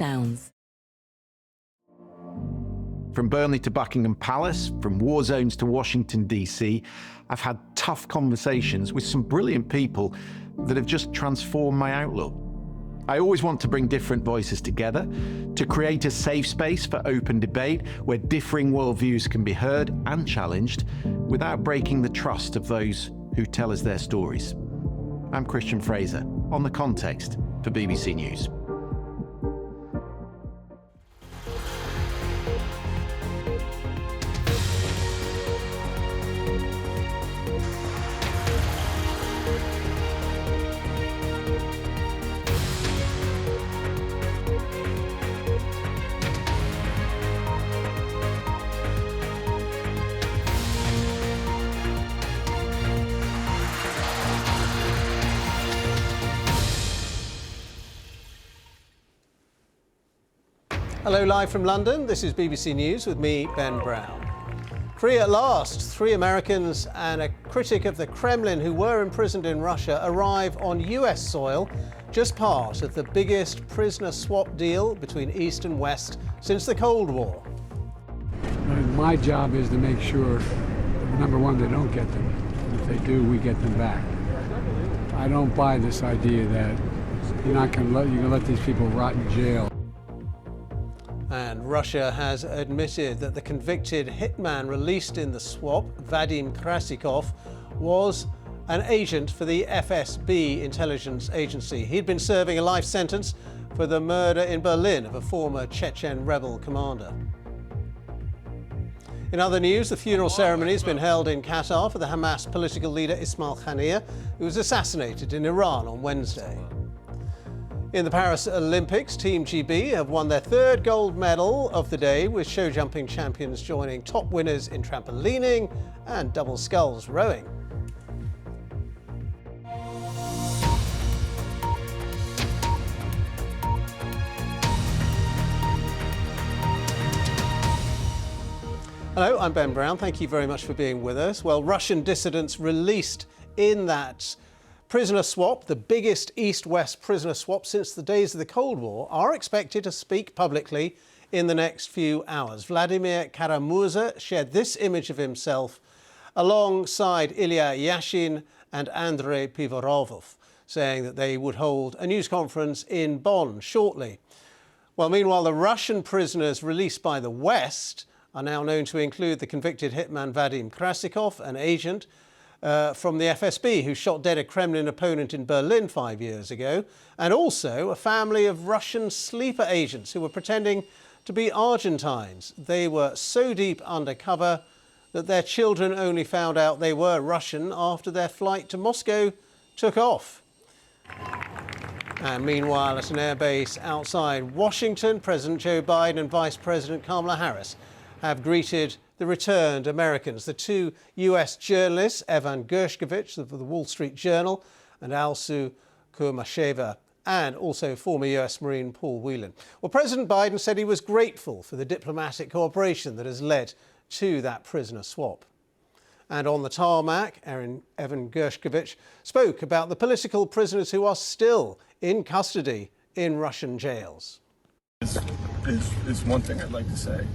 Downs. From Burnley to Buckingham Palace, from war zones to Washington, D.C., I've had tough conversations with some brilliant people that have just transformed my outlook. I always want to bring different voices together, to create a safe space for open debate where differing worldviews can be heard and challenged without breaking the trust of those who tell us their stories. I'm Christian Fraser, on The Context for BBC News. Hello, live from London. This is BBC News with me, Ben Brown. Free at last, 3 Americans and a critic of the Kremlin who were imprisoned in Russia arrive on US soil, just part of the biggest prisoner swap deal between East and West since the Cold War. My job is to make sure, number one, they don't get them. If they do, we get them back. I don't buy this idea that you're gonna let these people rot in jail. And Russia has admitted that the convicted hitman released in the swap, Vadim Krasikov, was an agent for the FSB intelligence agency. He'd been serving a life sentence for the murder in Berlin of a former Chechen rebel commander. In other news, the funeral ceremony has been held in Qatar for the Hamas political leader Ismail Haniyeh, who was assassinated in Iran on Wednesday. In the Paris Olympics, Team GB have won their 3rd gold medal of the day, with show jumping champions joining top winners in trampolining and double sculls rowing. Hello, I'm Ben Brown. Thank you very much for being with us. Well, Russian dissidents released in that prisoner swap, the biggest East-West prisoner swap since the days of the Cold War, are expected to speak publicly in the next few hours. Vladimir Kara-Murza shared this image of himself alongside Ilya Yashin and Andrei Pivorovov, saying that they would hold a news conference in Bonn shortly. Well, meanwhile, the Russian prisoners released by the West are now known to include the convicted hitman Vadim Krasikov, an agent from the FSB who shot dead a Kremlin opponent in Berlin 5 years ago, and also a family of Russian sleeper agents who were pretending to be Argentines. They were so deep undercover that their children only found out they were Russian after their flight to Moscow took off. And meanwhile, at an airbase outside Washington, President Joe Biden and Vice President Kamala Harris have greeted the returned Americans. The 2 US journalists, Evan Gershkovich of the Wall Street Journal and Alsu Kurmasheva, and also former US Marine Paul Whelan. Well, President Biden said he was grateful for the diplomatic cooperation that has led to that prisoner swap. And on the tarmac, Evan Gershkovich spoke about the political prisoners who are still in custody in Russian jails. It's one thing I'd like to say.